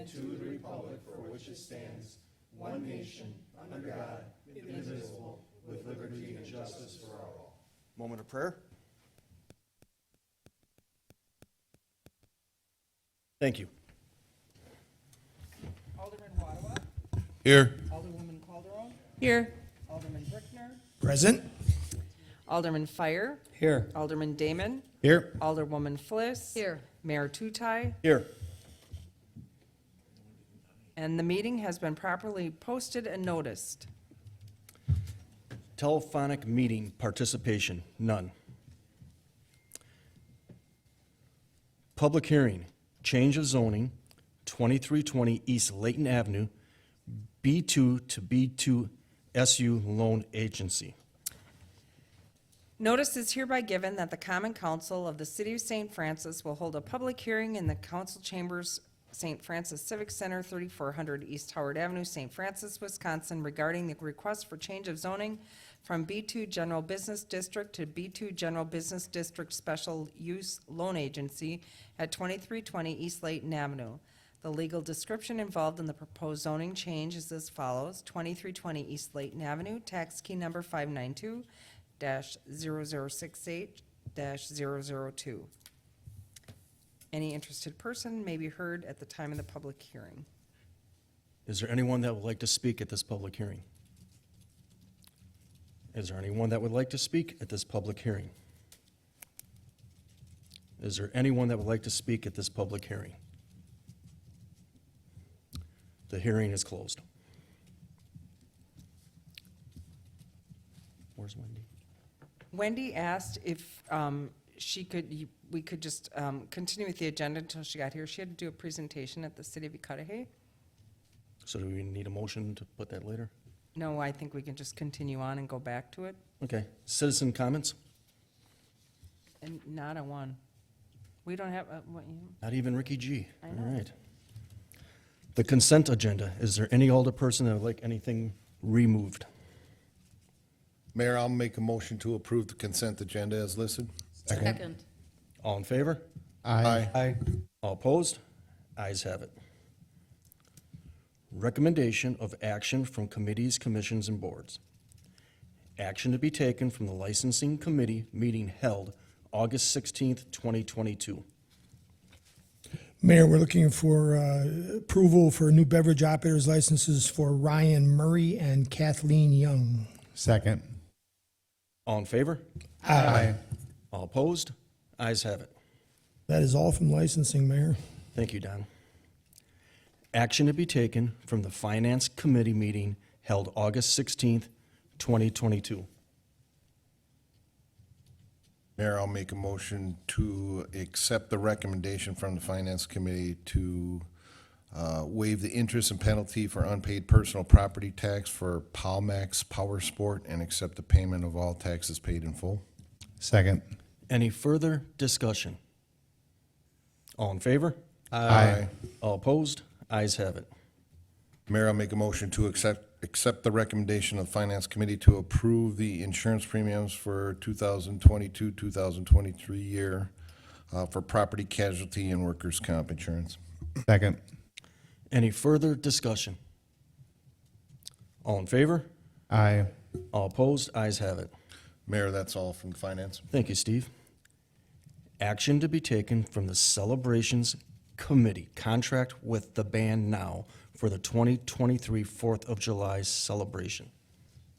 and to the republic for which it stands, one nation, under God, indivisible, with liberty and justice for all. Moment of prayer. Thank you. Alderman Waddaway. Here. Alderwoman Calderon. Here. Alderman Brickner. Present. Alderman Fire. Here. Alderman Damon. Here. Alderwoman Fliss. Here. Mayor Tutai. Here. And the meeting has been properly posted and noticed. Telephonic meeting participation, none. Public hearing, change of zoning, 2320 East Layton Avenue, B2 to B2 SU Loan Agency. Notice is hereby given that the Common Council of the City of St. Francis will hold a public hearing in the council chambers, St. Francis Civic Center, 3400 East Howard Avenue, St. Francis, Wisconsin, regarding the request for change of zoning from B2 General Business District to B2 General Business District Special Use Loan Agency at 2320 East Layton Avenue. The legal description involved in the proposed zoning change is as follows: 2320 East Layton Avenue, tax key number 592-0068-002. Any interested person may be heard at the time of the public hearing. Is there anyone that would like to speak at this public hearing? Is there anyone that would like to speak at this public hearing? Is there anyone that would like to speak at this public hearing? The hearing is closed. Where's Wendy? Wendy asked if we could just continue with the agenda until she got here. She had to do a presentation at the City of Cudahy. So do we need a motion to put that later? No, I think we can just continue on and go back to it. Okay. Citizen comments? And not a one. We don't have, Not even Ricky G. I All know. right. The consent agenda. Is there any older person that would like anything removed? Mayor, I'll make a motion to approve the consent agenda as listed. Second. All in favor? Aye. All opposed? Ayes have it. Recommendation of action from committees, commissions, and boards. Action to be taken from the licensing committee meeting held August 16th, 2022. Mayor, we're looking for approval for new beverage operators licenses for Ryan Murray and Kathleen Young. Second. All in favor? Aye. All opposed? Ayes have it. That is all from licensing, Mayor. Thank you, Don. Action to be taken from the Finance Committee meeting held August 16th, 2022. Mayor, I'll make a motion to accept the recommendation from the Finance Committee to waive the interest and penalty for unpaid personal property tax for Palmax Power Sport and accept the payment of all taxes paid in full. Second. Any further discussion? All in favor? Aye. All opposed? Ayes have it. Mayor, I'll make a motion to accept the recommendation of the Finance Committee to approve the insurance premiums for 2022, 2023 year for property casualty and workers' comp insurance. Second. Any further discussion? All in favor? Aye. All opposed? Ayes have it. Mayor, that's all from Finance. Thank you, Steve. Action to be taken from the Celebrations Committee, contract with the band now for the 2023 4th of July celebration.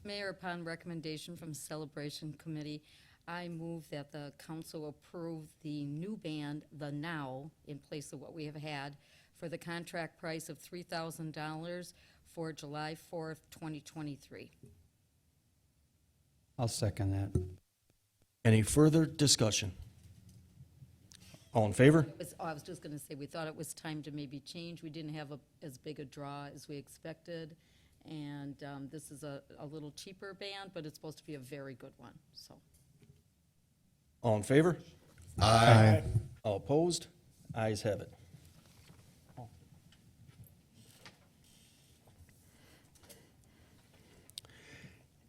Mayor, upon recommendation from Celebration Committee, I move that the council approve the new band, The Now, in place of what we have had, for the contract price of $3,000 for July 4th, 2023. I'll second that. Any further discussion? All in favor? I was just going to say, we thought it was time to maybe change. We didn't have as big a draw as we expected, and this is a little cheaper band, but it's supposed to be a very good one, so. All in favor? Aye. All opposed? Ayes have it.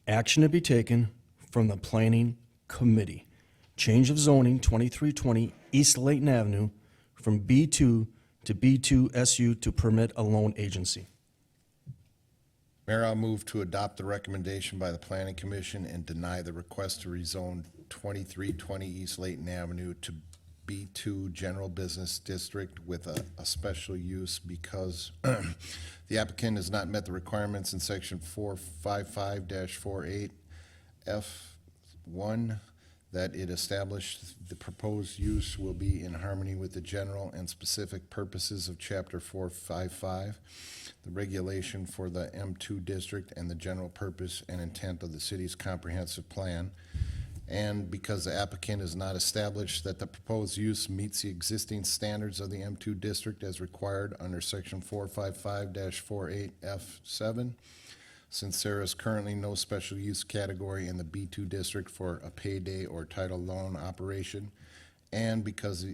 Action to be taken from the Planning Committee. Change of zoning, 2320 East Layton Avenue, from B2 to B2SU to permit a loan agency. Mayor, I'll move to adopt the recommendation by the Planning Commission and deny the request to rezone 2320 East Layton Avenue to B2 General Business District with a special use because the applicant has not met the requirements in section 455-48 F1 that it established the proposed use will be in harmony with the general and specific purposes of Chapter 455, the regulation for the M2 district, and the general purpose and intent of the city's comprehensive plan. And because the applicant has not established that the proposed use meets the existing standards of the M2 district as required under Section 455-48F7, since there is currently no special use category in the B2 district for a payday or title loan operation, and because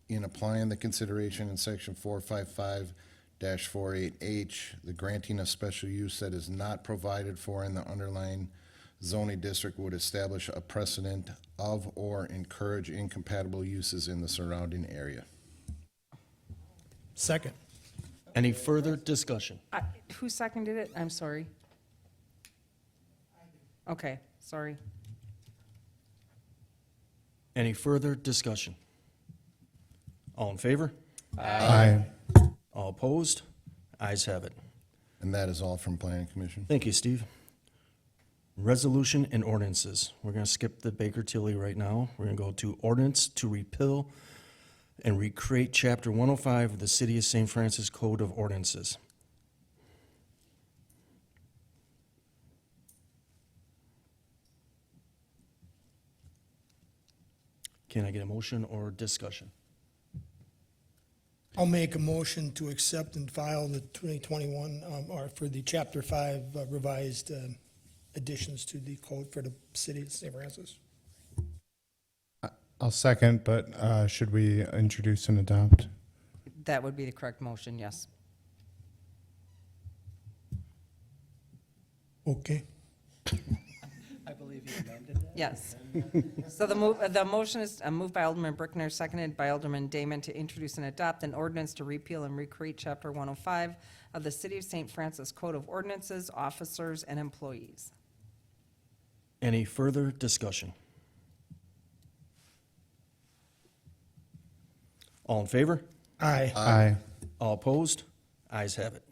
in applying the consideration in Section 455-48H, the granting of special use that is not provided for in the underlying zoning district would establish a precedent of or encourage incompatible uses in the surrounding area. Second. Any further discussion? Who seconded it? I'm sorry. Okay, sorry. Any further discussion? All in favor? Aye. All opposed? Ayes have it. And that is all from Planning Commission. Thank you, Steve. Resolution and ordinances. We're going to skip the Baker Tilly right now. We're going to go to ordinance to repeal and recreate Chapter 105 of the City of St. Francis Code of Ordinances. Can I get a motion or discussion? I'll make a motion to accept and file the 2021, or for the Chapter 5 revised additions to the code for the city of St. Francis. I'll second, but should we introduce and adopt? That would be the correct motion, yes. Okay. Yes. So the motion is moved by Alderman Brickner, seconded by Alderman Damon to introduce and adopt an ordinance to repeal and recreate Chapter 105 of the City of St. Francis Code of Ordinances, Officers, and Employees. Any further discussion? All in favor? Aye. Aye. All opposed? Ayes have it.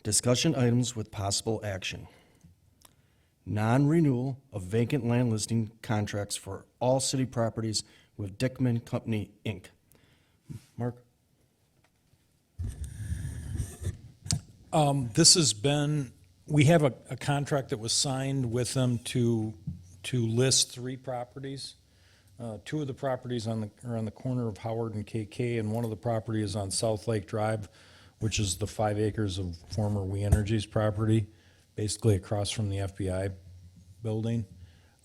Discussion items with possible action. Non-renewal of vacant land listing contracts for all city properties with Dickman Company, Inc. Mark? This has been, we have a contract that was signed with them to list 3 properties. 2 of the properties are on the corner of Howard and KK, and one of the property is on South Lake Drive, which is the 5 acres of former We Energies property, basically across from the FBI building.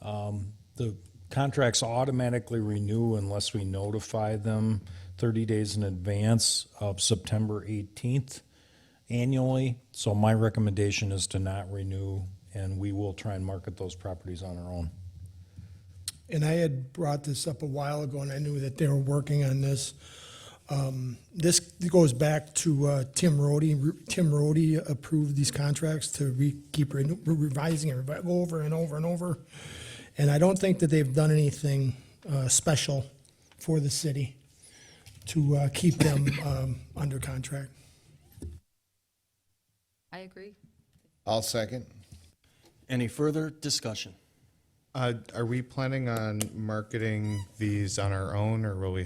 The contracts automatically renew unless we notify them 30 days in advance of September 18th annually. So my recommendation is to not renew, and we will try and market those properties on our own. And I had brought this up a while ago, and I knew that they were working on this. This goes back to Tim Rhodey. Tim Rhodey approved these contracts to keep revising and go over and over and over. And I don't think that they've done anything special for the city to keep them under contract. I agree. I'll second. Any further discussion? Are we planning on marketing these on our own, or will we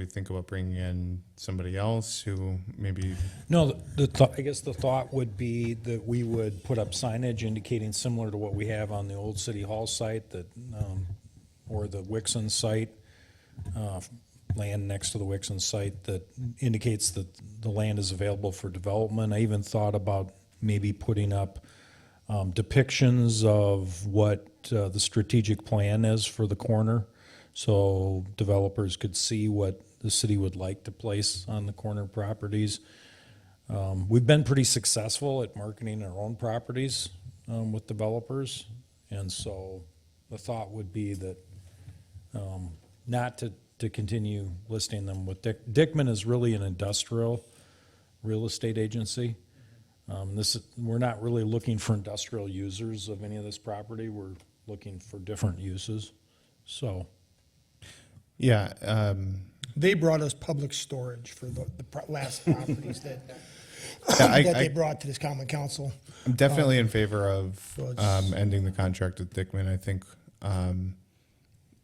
think about bringing in somebody else who maybe? No, I guess the thought would be that we would put up signage indicating similar to what we have on the old City Hall site that, or the Wixon site, land next to the Wixon site that indicates that the land is available for development. I even thought about maybe putting up depictions of what the strategic plan is for the corner, so developers could see what the city would like to place on the corner properties. We've been pretty successful at marketing our own properties with developers, and so the thought would be that not to to continue listing them with Dickman is really an industrial real estate agency. We're not really looking for industrial users of any of this property. We're looking for different uses. So, Yeah, They brought us public storage for the last properties that, I- that they I- brought to this common council. I'm definitely in favor of so it's- ending the contract with Dickman. I think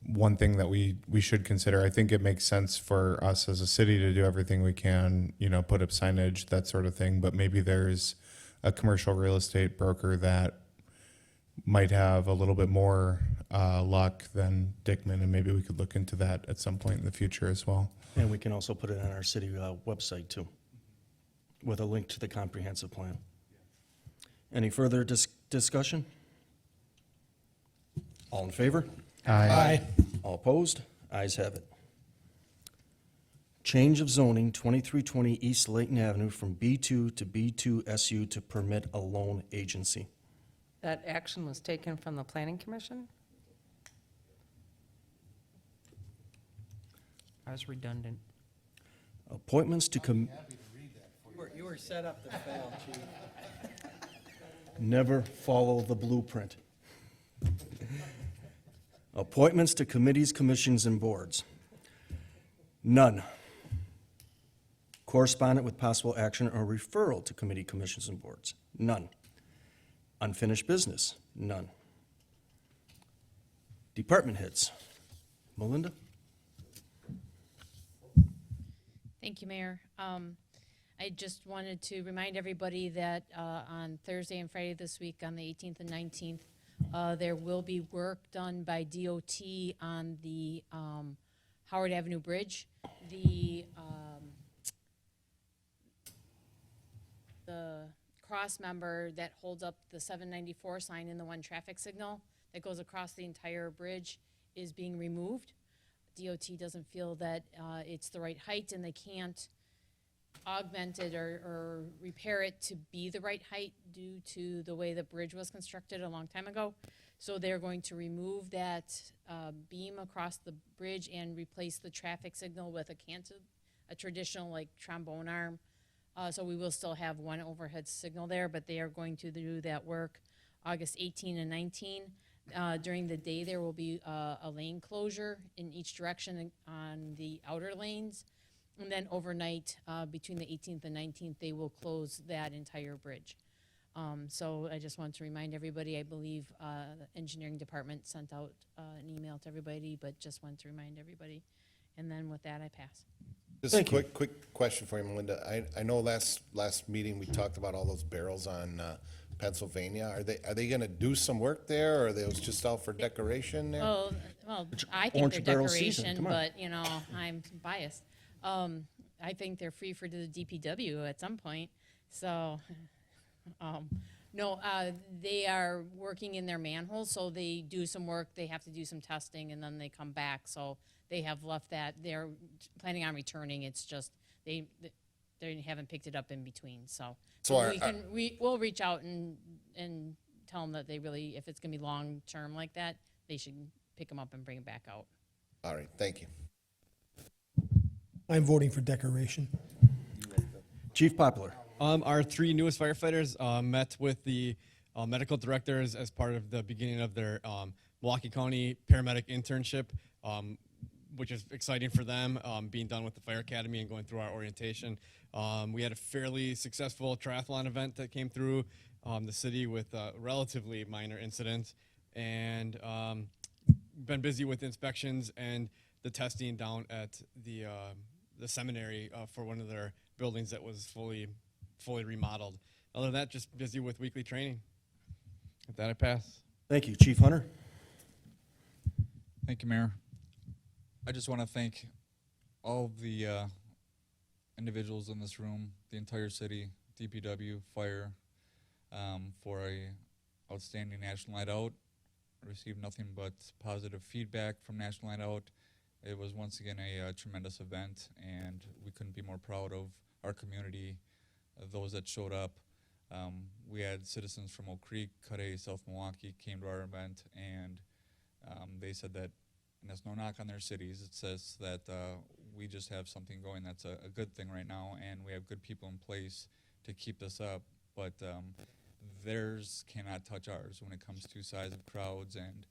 one thing that we should consider, I think it makes sense for us as a city to do everything we can, put up signage, that sort of thing, but maybe there's a commercial real estate broker that might have a little bit more luck than Dickman, and maybe we could look into that at some point in the future as well. And we can also put it on our city website too, with a link to the comprehensive plan. Any further discussion? All in favor? Aye. All opposed? Ayes have it. Change of zoning, 2320 East Layton Avenue from B2 to B2 SU to permit a loan agency. That action was taken from the planning commission? I was redundant. Appointments to You were set up to fail, Chief. never follow the blueprint. Appointments to committees, commissions, and boards. None. Correspondent with possible action or referral to committee, commissions, and boards. None. Unfinished business. None. Department heads. Melinda? Thank you, Mayor. I just wanted to remind everybody that on Thursday and Friday this week, on the 18th and 19th, there will be work done by DOT on the Howard Avenue Bridge. The cross member that holds up the 794 sign in the one traffic signal that goes across the entire bridge is being removed. DOT doesn't feel that it's the right height, and they can't augment it or repair it to be the right height due to the way the bridge was constructed a long time ago. So they're going to remove that beam across the bridge and replace the traffic signal with a traditional like trombone arm. So we will still have one overhead signal there, but they are going to do that work August 18 and 19. During the day, there will be a lane closure in each direction on the outer lanes. And then overnight, between the 18th and 19th, they will close that entire bridge. So I just want to remind everybody, I believe the engineering department sent out an email to everybody, but just wanted to remind everybody. And then with that, I pass. Just a Thank you. quick question for you, Melinda. I know last meeting, we talked about all those barrels on Pennsylvania. Are they gonna do some work there, or are those just out for decoration there? Well, I think Orange they're barrel season, decoration, come on. but, I'm biased. I think they're free for the DPW at some point, so, no, they are working in their manholes, so they do some work, they have to do some testing, and then they come back, so they have left that, they're planning on returning, it's just, they haven't picked it up in between, so. So We'll reach out and tell them that they really, if it's gonna be long-term like that, they should pick them up and bring it back out. All right, thank you. I'm voting for decoration. Chief Poplar. Our three newest firefighters met with the medical directors as part of the beginning of their Milwaukee County paramedic internship, which is exciting for them, being done with the fire academy and going through our orientation. We had a fairly successful triathlon event that came through the city with a relatively minor incident, and been busy with inspections and the testing down at the seminary for one of their buildings that was fully remodeled. Other than that, just busy with weekly training. With that, I pass. Thank you. Chief Hunter? Thank you, Mayor. I just want to thank all of the individuals in this room, the entire city, DPW, fire, for a outstanding National Night Out. I received nothing but positive feedback from National Night Out. It was once again a tremendous event, and we couldn't be more proud of our community, those that showed up. We had citizens from Oak Creek, Cudahy, South Milwaukee came to our event, and they said that and that's no knock on their cities. It says that we just have something going that's a good thing right now, and we have good people in place to keep this up. But theirs cannot touch ours when it comes to size of crowds and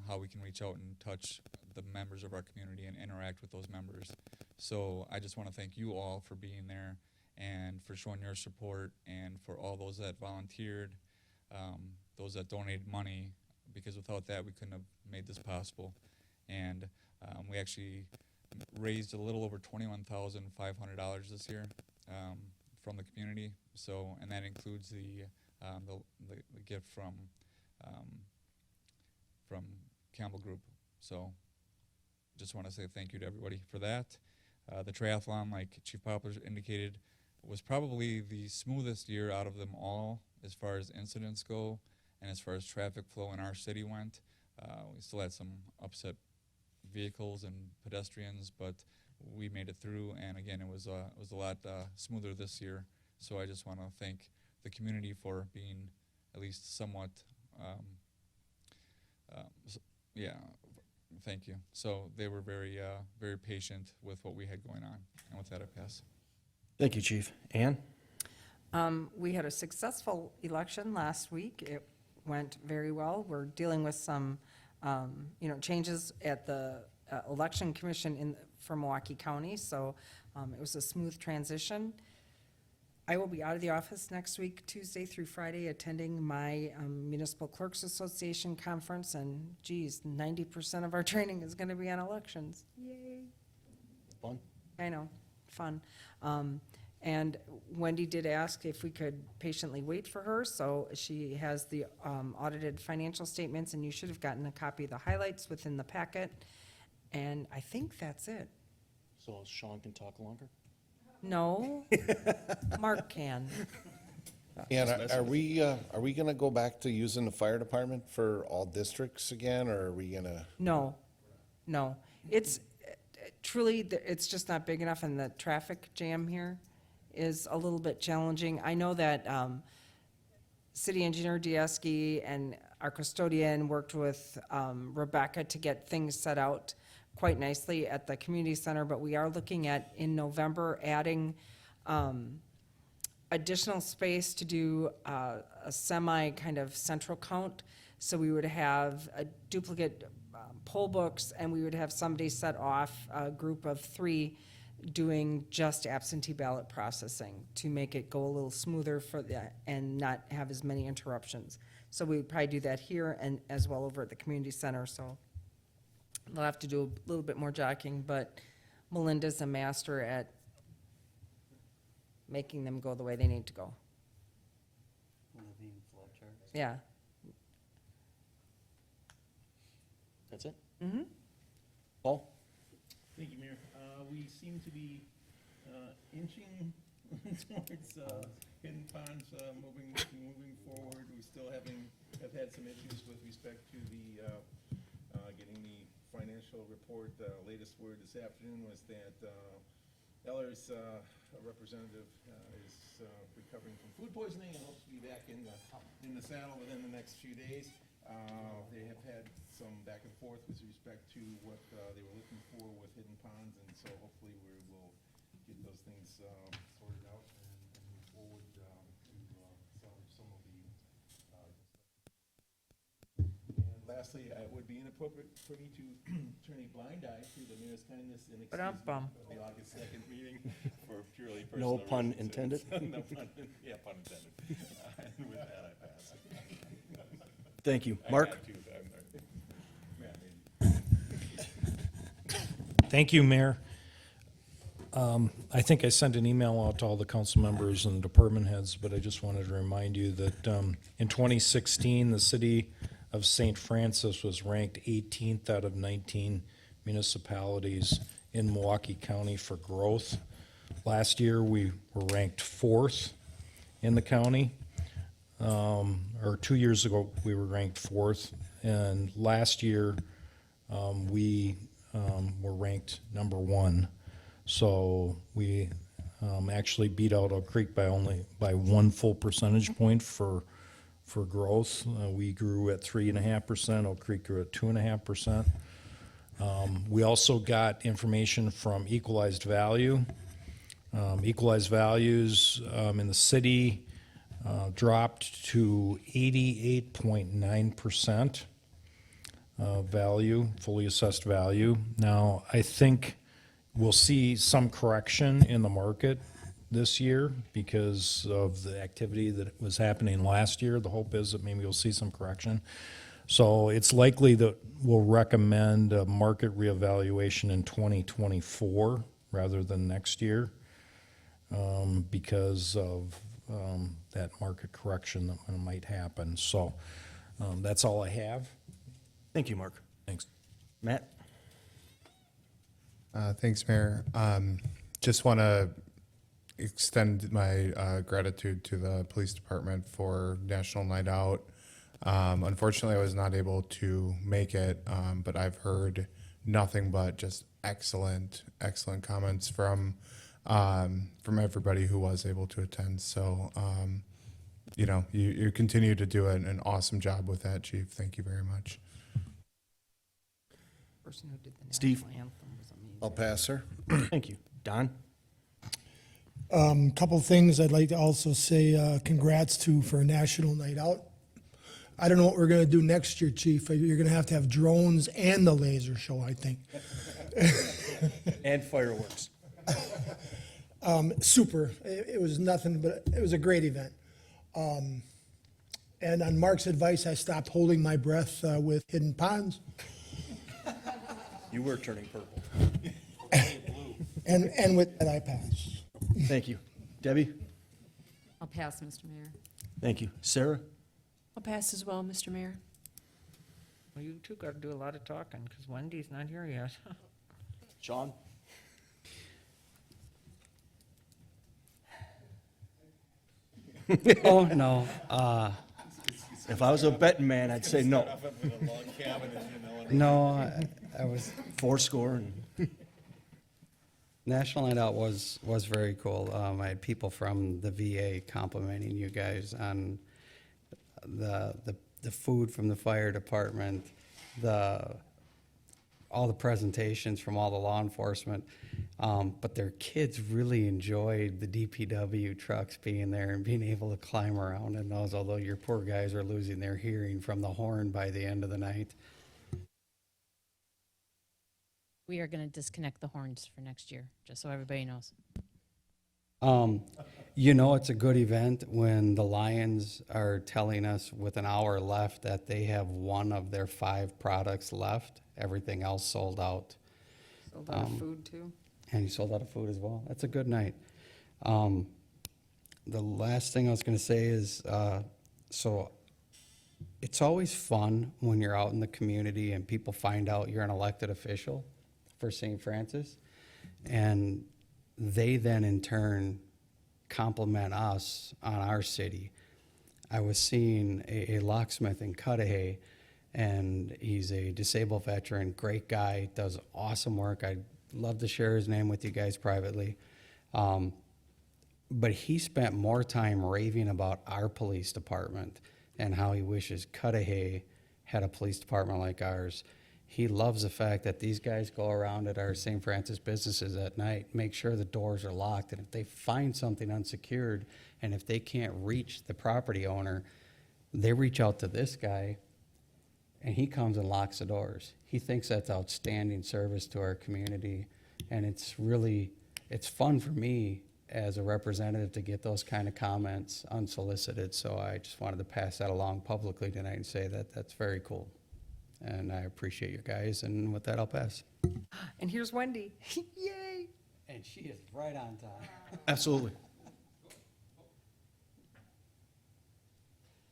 how we can reach out and touch the members of our community and interact with those members. So I just want to thank you all for being there and for showing your support, and for all those that volunteered, those that donated money, because without that we couldn't have made this possible. And we actually raised a little over $21,500 this year from the community. So, and that includes the gift from Campbell Group. So just want to say thank you to everybody for that. The triathlon, like Chief Poplar indicated, was probably the smoothest year out of them all as far as incidents go and as far as traffic flow in our city went. We still had some upset vehicles and pedestrians, but we made it through, and again, it was a lot smoother this year. So I just want to thank the community for being at least somewhat, thank you. So they were very, very patient with what we had going on, and with that, I pass. Thank you, Chief. Ann? We had a successful election last week. It went very well. We're dealing with some, changes at the election commission for Milwaukee County, so it was a smooth transition. I will be out of the office next week, Tuesday through Friday, attending my Municipal Clerks Association conference, and geez, 90% of our training is going to be on elections. Yay. Fun. I know, fun. And Wendy did ask if we could patiently wait for her, so she has the audited financial statements, and you should have gotten a copy of the highlights within the packet. And I think that's it. So Sean can talk longer? No, Mark can. And are we gonna go back to using the fire department for all districts again, or are we gonna? No. It's truly, it's just not big enough, and the traffic jam here is a little bit challenging. I know that City Engineer Diaski and our custodian worked with Rebecca to get things set out quite nicely at the community center, but we are looking at, in November, adding additional space to do a semi kind of central count. So we would have a duplicate poll books, and we would have somebody set off, a group of 3, doing just absentee ballot processing to make it go a little smoother for and not have as many interruptions. So we'd probably do that here and as well over at the community center, so they'll have to do a little bit more jockeying, but Melinda's a master at making them go the way they need to go. Yeah. That's it? Mm-hmm. Paul? Thank you, Mayor. We seem to be inching towards Hidden Ponds moving forward. We still have had some issues with respect to the getting the financial report. The latest word this afternoon was that Eller's representative is recovering from food poisoning and hopes to be back in the saddle within the next few days. They have had some back and forth with respect to what they were looking for with Hidden Ponds, and so hopefully we will get those things sorted out and move forward to some of the. And lastly, it would be inappropriate for me to turn a blind eye to the mayor's kindness and excuse me Ba-dum-bum. of the August 2nd meeting for purely personal No pun reasons. intended? No pun, yeah, pun intended. And with that, I pass. Thank you. Mark? I got you, I'm- Thank you, Mayor. I think I sent an email out to all the council members and department heads, but I just wanted to remind you that in 2016, the city of St. Francis was ranked 18th out of 19 municipalities in Milwaukee County for growth. Last year, we were ranked 4th in the county. Or 2 years ago, we were ranked 4th, and last year, we were ranked number 1. So we actually beat out Oak Creek by 1 full percentage point for growth. We grew at 3.5%. Oak Creek grew at 2.5%. We also got information from Equalized Value. Equalized values in the city dropped to 88.9% value, fully assessed value. Now, I think we'll see some correction in the market this year because of the activity that was happening last year. The hope is that maybe we'll see some correction. So it's likely that we'll recommend a market reevaluation in 2024 rather than next year because of that market correction that might happen. So that's all I have. Thank you, Mark. Thanks. Matt? Thanks, Mayor. Just want to extend my gratitude to the police department for National Night Out. Unfortunately, I was not able to make it, but I've heard nothing but just excellent comments from everybody who was able to attend. So, you continue to do an awesome job with that, Chief. Thank you very much. Person who did the Steve? national anthem was amazing. I'll pass, sir. Thank you. Don? Couple things I'd like to also say, congrats for National Night Out. I don't know what we're gonna do next year, Chief. You're gonna have to have drones and the laser show, I think. And fireworks. Super. It was nothing but, it was a great event. And on Mark's advice, I stopped holding my breath with Hidden Ponds. You were turning purple. And with that, I pass. Thank you. Debbie? I'll pass, Mr. Mayor. Thank you. Sarah? I'll pass as well, Mr. Mayor. Well, you two got to do a lot of talking because Wendy's not here yet. Sean? Oh, no. If I was a betting man, I'd say no. No, I was, Fourscore and National Night Out was very cool. I had people from the VA complimenting you guys on the food from the fire department, all the presentations from all the law enforcement. But their kids really enjoyed the DPW trucks being there and being able to climb around in those, although your poor guys are losing their hearing from the horn by the end of the night. We are going to disconnect the horns for next year, just so everybody knows. It's a good event when the Lions are telling us with an hour left that they have one of their 5 products left. Everything else sold out. Sold out of food too. And you sold out of food as well. That's a good night. The last thing I was going to say is, so it's always fun when you're out in the community and people find out you're an elected official for St. Francis. And they then in turn compliment us on our city. I was seeing a locksmith in Cudahy, and he's a disabled veteran, great guy, does awesome work. I'd love to share his name with you guys privately. But he spent more time raving about our police department and how he wishes Cudahy had a police department like ours. He loves the fact that these guys go around at our St. Francis businesses at night, make sure the doors are locked, and if they find something unsecured, and if they can't reach the property owner, they reach out to this guy, and he comes and locks the doors. He thinks that's outstanding service to our community, and it's fun for me as a representative to get those kind of comments unsolicited, so I just wanted to pass that along publicly tonight and say that that's very cool. And I appreciate you guys, and with that, I'll pass. And here's Wendy. Yay! And she is right on time. absolutely.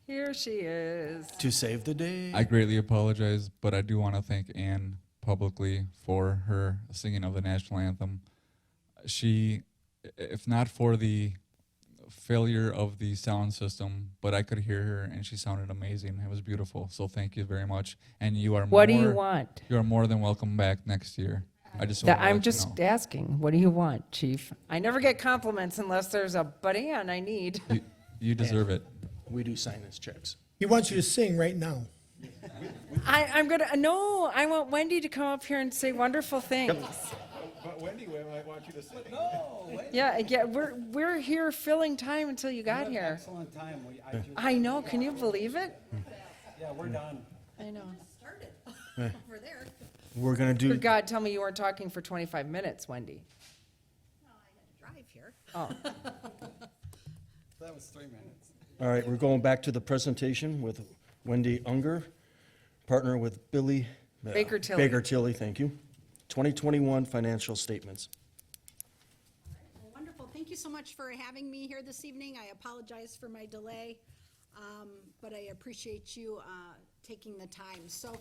Here she is. To save the day. I greatly apologize, but I do want to thank Anne publicly for her singing of the national anthem. She, if not for the failure of the sound system, but I could hear her and she sounded amazing. It was beautiful. So thank you very much. And you are What do you want? You are more than welcome back next year. I just want to I'm let just you know. asking, what do you want, Chief? I never get compliments unless there's a buddy-on I need. You deserve it. We do sign his checks. He wants you to sing right now. I'm gonna, no, I want Wendy to come up here and say wonderful things. But Wendy, we might want you to sit. No, Yeah, we're here filling time until you got here. Excellent time. I know, can you believe it? Yeah, we're done. I know. We're gonna For do, God, tell me you weren't talking for 25 minutes, Wendy. Drive here. Oh, That was 3 minutes. all right, we're going back to the presentation with Wendy Unger, partner with Billy. Baker Tilly. Baker Tilly, thank you. 2021 financial statements. Well, wonderful. Thank you so much for having me here this evening. I apologize for my delay, but I appreciate you taking the time. So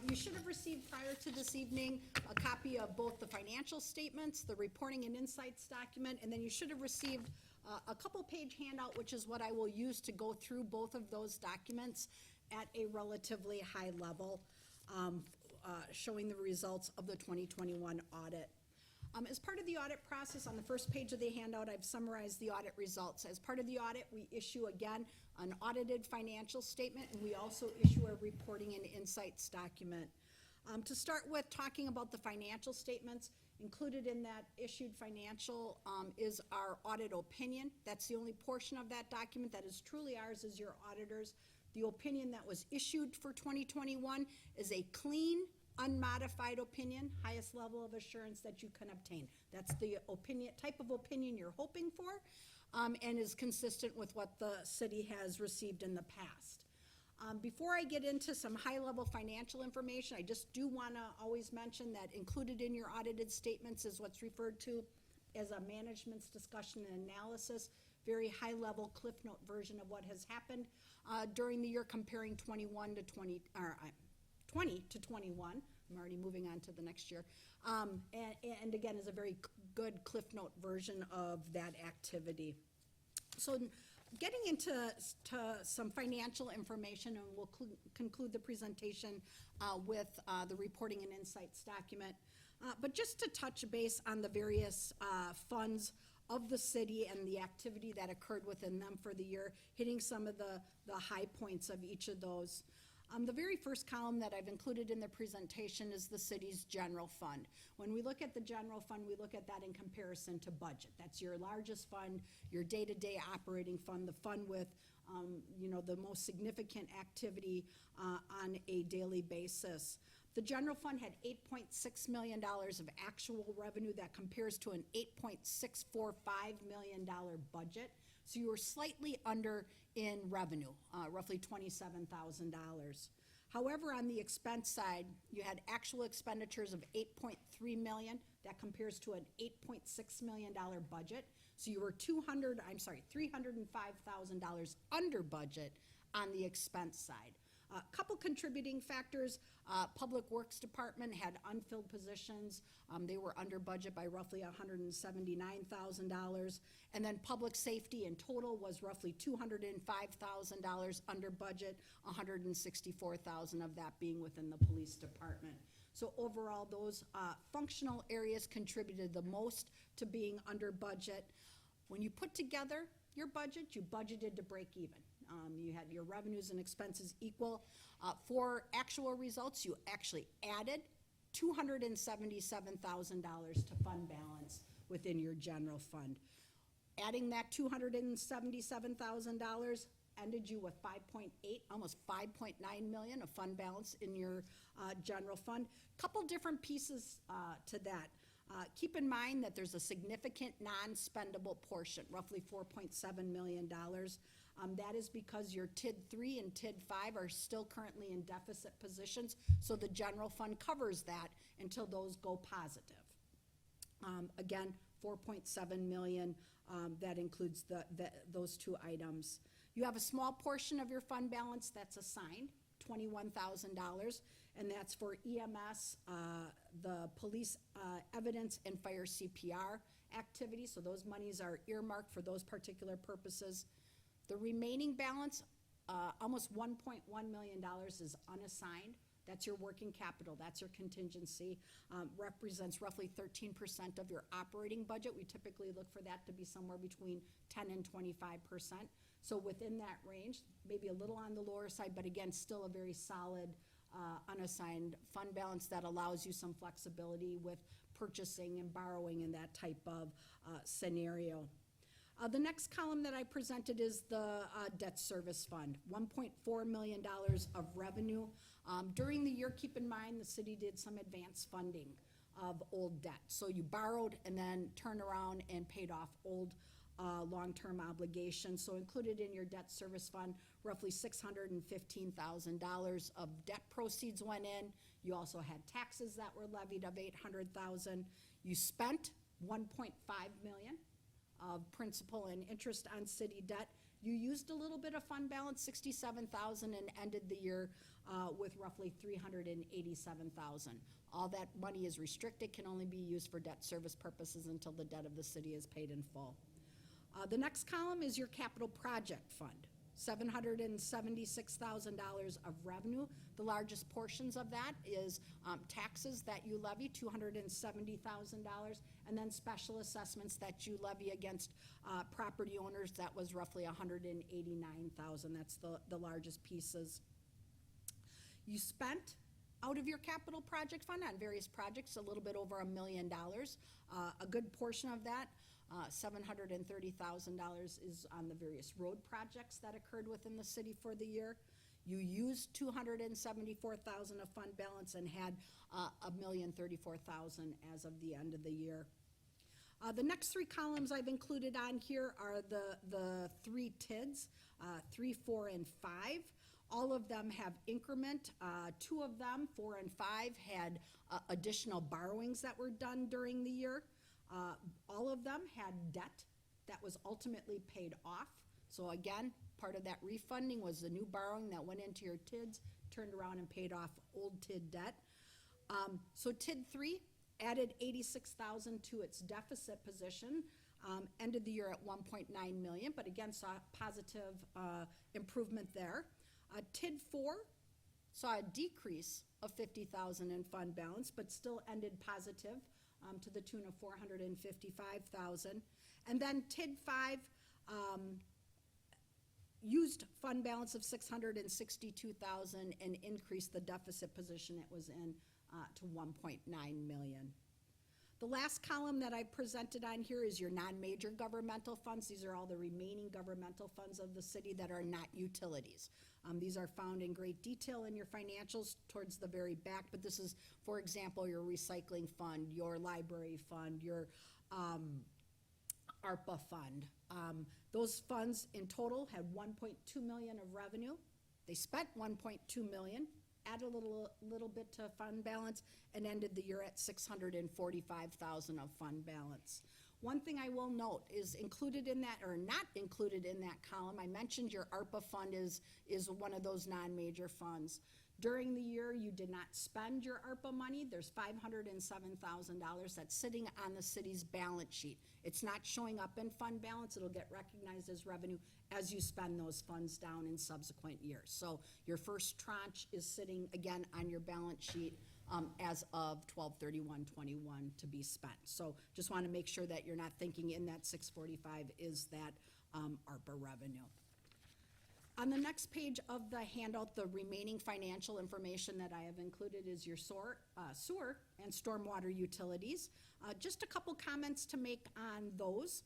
you should have received prior to this evening a copy of both the financial statements, the reporting and insights document, and then you should have received a couple-page handout, which is what I will use to go through both of those documents at a relatively high level, showing the results of the 2021 audit. As part of the audit process, on the first page of the handout, I've summarized the audit results. As part of the audit, we issue, again, an audited financial statement, and we also issue a reporting and insights document. To start with, talking about the financial statements, included in that issued financial is our audit opinion. That's the only portion of that document that is truly ours as your auditors. The opinion that was issued for 2021 is a clean, unmodified opinion, highest level of assurance that you can obtain. That's the opinion, type of opinion you're hoping for, and is consistent with what the city has received in the past. Before I get into some high-level financial information, I just do want to always mention that included in your audited statements is what's referred to as a management's discussion and analysis, very high-level Cliff Note version of what has happened during the year, comparing 20 to 21. I'm already moving on to the next year. And again, is a very good Cliff Note version of that activity. So getting into some financial information, and we'll conclude the presentation with the reporting and insights document. But just to touch base on the various funds of the city and the activity that occurred within them for the year, hitting some of the high points of each of those. The very first column that I've included in the presentation is the city's general fund. When we look at the general fund, we look at that in comparison to budget. That's your largest fund, your day-to-day operating fund, the fund with the most significant activity on a daily basis. The general fund had $8.6 million of actual revenue. That compares to an $8.645 million budget. So you were slightly under in revenue, roughly $27,000. However, on the expense side, you had actual expenditures of $8.3 million. That compares to an $8.6 million budget. So you were $305,000 under budget on the expense side. A couple contributing factors, Public Works Department had unfilled positions. They were under budget by roughly $179,000. And then Public Safety in total was roughly $205,000 under budget, $164,000 of that being within the Police Department. So overall, those functional areas contributed the most to being under budget. When you put together your budget, you budgeted to break even. You had your revenues and expenses equal. For actual results, you actually added $277,000 to fund balance within your general fund. Adding that $277,000 ended you with 5.8, almost 5.9 million of fund balance in your general fund. Couple different pieces to that. Keep in mind that there's a significant non-spendable portion, roughly $4.7 million. That is because your TID 3 and TID 5 are still currently in deficit positions, so the general fund covers that until those go positive. Again, $4.7 million, that includes those two items. You have a small portion of your fund balance that's assigned, $21,000, and that's for EMS, the police evidence and fire CPR activities, so those monies are earmarked for those particular purposes. The remaining balance, almost $1.1 million, is unassigned. That's your working capital, that's your contingency, represents roughly 13% of your operating budget. We typically look for that to be somewhere between 10 and 25%. So within that range, maybe a little on the lower side, but again, still a very solid unassigned fund balance that allows you some flexibility with purchasing and borrowing in that type of scenario. The next column that I presented is the debt service fund, $1.4 million of revenue. During the year, keep in mind, the city did some advance funding of old debt. So you borrowed and then turned around and paid off old long-term obligations. So included in your debt service fund, roughly $615,000 of debt proceeds went in. You also had taxes that were levied of $800,000. You spent $1.5 million of principal and interest on city debt. You used a little bit of fund balance, $67,000, and ended the year with roughly $387,000. All that money is restricted, can only be used for debt service purposes until the debt of the city is paid in full. The next column is your capital project fund, $776,000 of revenue. The largest portions of that is taxes that you levy, $270,000, and then special assessments that you levy against property owners, that was roughly $189,000. That's the largest pieces. You spent out of your capital project fund on various projects a little bit over $1 million. A good portion of that, $730,000, is on the various road projects that occurred within the city for the year. You used $274,000 of fund balance and had $1,034,000 as of the end of the year. The next three columns I've included on here are the three TIDs, 3, 4, and 5. All of them have increment. Two of them, 4 and 5, had additional borrowings that were done during the year. All of them had debt that was ultimately paid off. So again, part of that refunding was the new borrowing that went into your TIDs, turned around and paid off old TID debt. So TID 3 added $86,000 to its deficit position, ended the year at $1.9 million, but again saw positive improvement there. TID 4 saw a decrease of $50,000 in fund balance, but still ended positive to the tune of $455,000. And then TID 5 used fund balance of $662,000 and increased the deficit position it was in to $1.9 million. The last column that I presented on here is your non-major governmental funds. These are all the remaining governmental funds of the city that are not utilities. These are found in great detail in your financials towards the very back, but this is, for example, your recycling fund, your library fund, your ARPA fund. Those funds in total had $1.2 million of revenue. They spent $1.2 million, added a little bit to fund balance, and ended the year at $645,000 of fund balance. One thing I will note is included in that, or not included in that column, I mentioned your ARPA fund is one of those non-major funds. During the year, you did not spend your ARPA money. There's $507,000 that's sitting on the city's balance sheet. It's not showing up in fund balance. It'll get recognized as revenue as you spend those funds down in subsequent years. So your first tranche is sitting again on your balance sheet as of 12/31/21 to be spent. So just want to make sure that you're not thinking in that 645 is that ARPA revenue. On the next page of the handout, the remaining financial information that I have included is your sewer and stormwater utilities. Just a couple comments to make on those.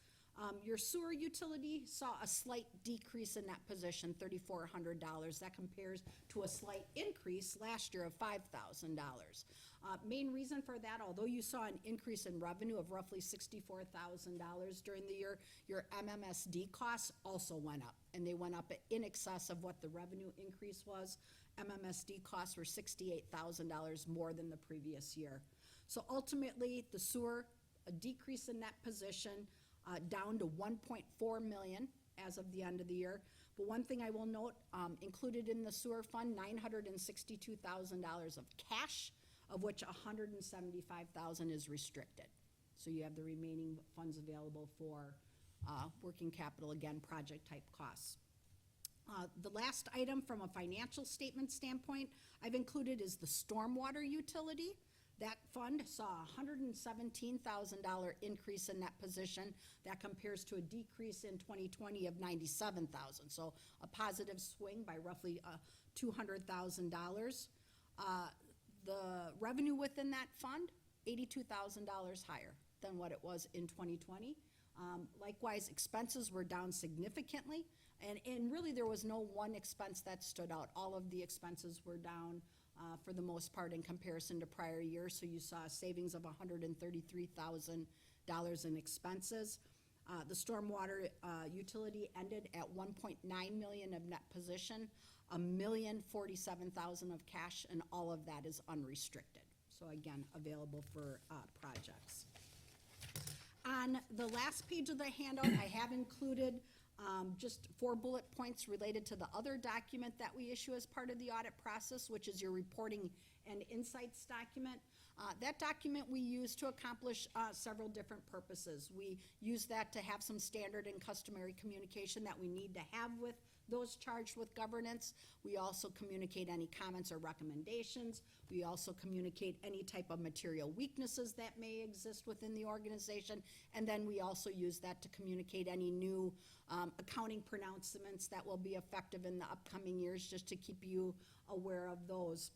Your sewer utility saw a slight decrease in that position, $3,400. That compares to a slight increase last year of $5,000. Main reason for that, although you saw an increase in revenue of roughly $64,000 during the year, your MMSD costs also went up, and they went up in excess of what the revenue increase was. MMSD costs were $68,000 more than the previous year. So ultimately, the sewer, a decrease in that position, down to $1.4 million as of the end of the year. But one thing I will note, included in the sewer fund, $962,000 of cash, of which $175,000 is restricted. So you have the remaining funds available for working capital, again, project type costs. The last item from a financial statement standpoint I've included is the stormwater utility. That fund saw a $117,000 increase in that position. That compares to a decrease in 2020 of $97,000. So a positive swing by roughly $200,000. The revenue within that fund, $82,000 higher than what it was in 2020. Likewise, expenses were down significantly, and really there was no one expense that stood out. All of the expenses were down for the most part in comparison to prior years, so you saw a savings of $133,000 in expenses. The stormwater utility ended at 1.9 million of net position, $1,047,000 of cash, and all of that is unrestricted. So again, available for projects. On the last page of the handout, I have included just 4 bullet points related to the other document that we issue as part of the audit process, which is your reporting and insights document. That document we use to accomplish several different purposes. We use that to have some standard and customary communication that we need to have with those charged with governance. We also communicate any comments or recommendations. We also communicate any type of material weaknesses that may exist within the organization. And then we also use that to communicate any new accounting pronouncements that will be effective in the upcoming years, just to keep you aware of those.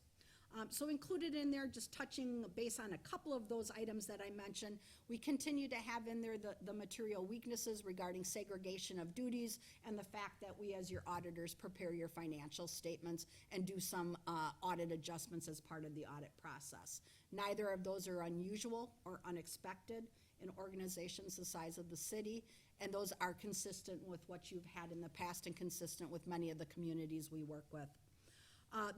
So included in there, just touching base on a couple of those items that I mentioned, we continue to have in there the material weaknesses regarding segregation of duties and the fact that we, as your auditors, prepare your financial statements and do some audit adjustments as part of the audit process. Neither of those are unusual or unexpected in organizations the size of the city, and those are consistent with what you've had in the past and consistent with many of the communities we work with.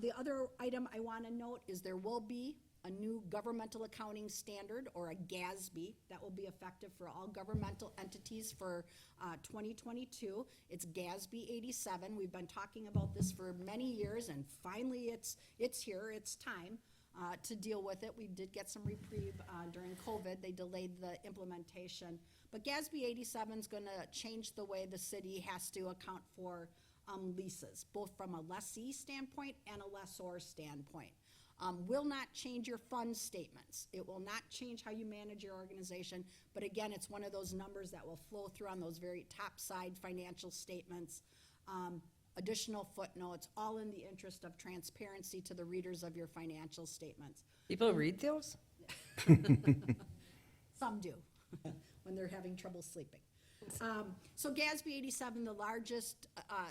The other item I want to note is there will be a new governmental accounting standard, or a GASB, that will be effective for all governmental entities for 2022. It's GASB 87. We've been talking about this for many years, and finally it's here. It's time to deal with it. We did get some reprieve during COVID. They delayed the implementation. But GASB 87 is going to change the way the city has to account for leases, both from a lessee standpoint and a lessor standpoint. Will not change your fund statements. It will not change how you manage your organization, but again, it's one of those numbers that will flow through on those very top side financial statements. Additional footnotes, all in the interest of transparency to the readers of your financial statements. People read those? Some do, when they're having trouble sleeping. So GASB 87, the largest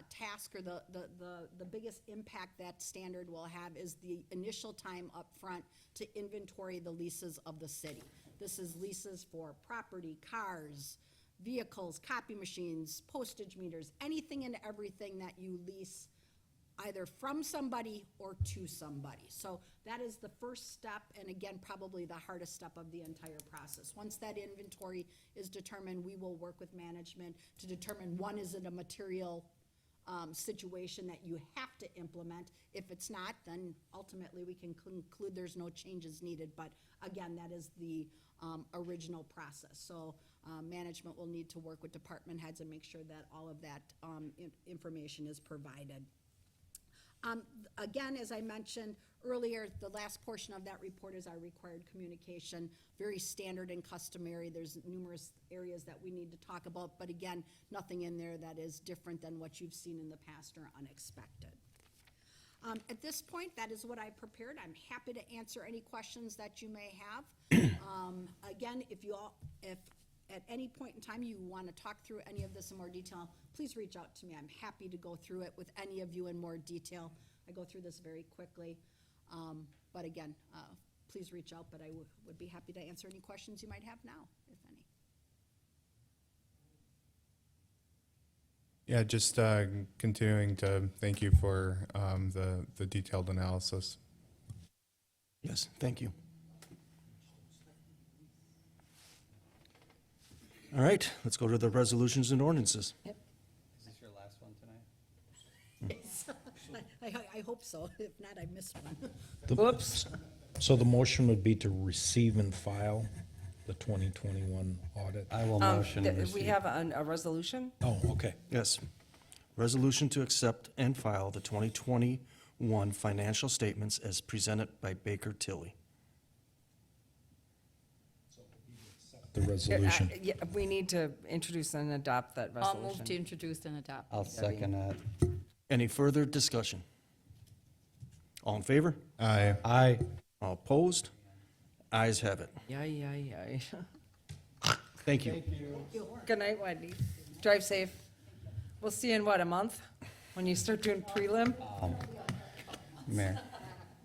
task, or the biggest impact that standard will have, is the initial time up front to inventory the leases of the city. This is leases for property, cars, vehicles, copy machines, postage meters, anything and everything that you lease either from somebody or to somebody. So that is the first step, and again, probably the hardest step of the entire process. Once that inventory is determined, we will work with management to determine, one, is it a material situation that you have to implement? If it's not, then ultimately we can conclude there's no changes needed. But again, that is the original process. So management will need to work with department heads and make sure that all of that information is provided. Again, as I mentioned earlier, the last portion of that report is our required communication, very standard and customary. There's numerous areas that we need to talk about, but again, nothing in there that is different than what you've seen in the past or unexpected. At this point, that is what I prepared. I'm happy to answer any questions that you may have. Again, if at any point in time you want to talk through any of this in more detail, please reach out to me. I'm happy to go through it with any of you in more detail. I go through this very quickly. But again, please reach out, but I would be happy to answer any questions you might have now, if any. Yeah, just continuing to thank you for the detailed analysis. Yes, thank you. All right, let's go to the resolutions and ordinances. Is this your last one tonight? I hope so. If not, I missed one. Whoops. So the motion would be to receive and file the 2021 audit? I will motion to We receive. have a resolution? Oh, okay. Yes. Resolution to accept and file the 2021 financial statements as presented by Baker Tilly. The resolution. Yeah, we need to introduce and adopt that I'll resolution. move to introduce and adopt. I'll second that. Any further discussion? All in favor? Aye. Aye. All opposed? Ayes have it. Yay. Thank you. Good night, Wendy. Drive safe. We'll see you in what, a month? When you start doing prelim? Mayor,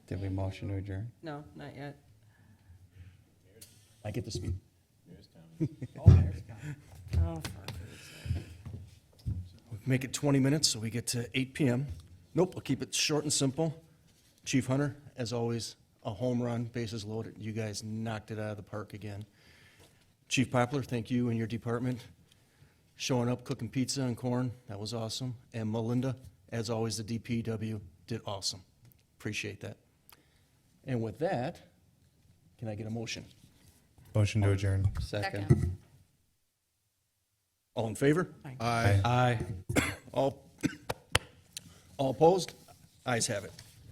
did we motion to adjourn? No, not yet. I get to speak. Oh, for goodness sake. Make it 20 minutes so we get to 8 PM. Nope, we'll keep it short and simple. Chief Hunter, as always, a home run, bases loaded. You guys knocked it out of the park again. Chief Poplar, thank you and your department. Showing up, cooking pizza and corn, that was awesome. And Melinda, as always, the DPW did awesome. Appreciate that. And with that, can I get a motion? Motion to adjourn. Second. All in favor? Aye. Aye. All opposed? Ayes have it.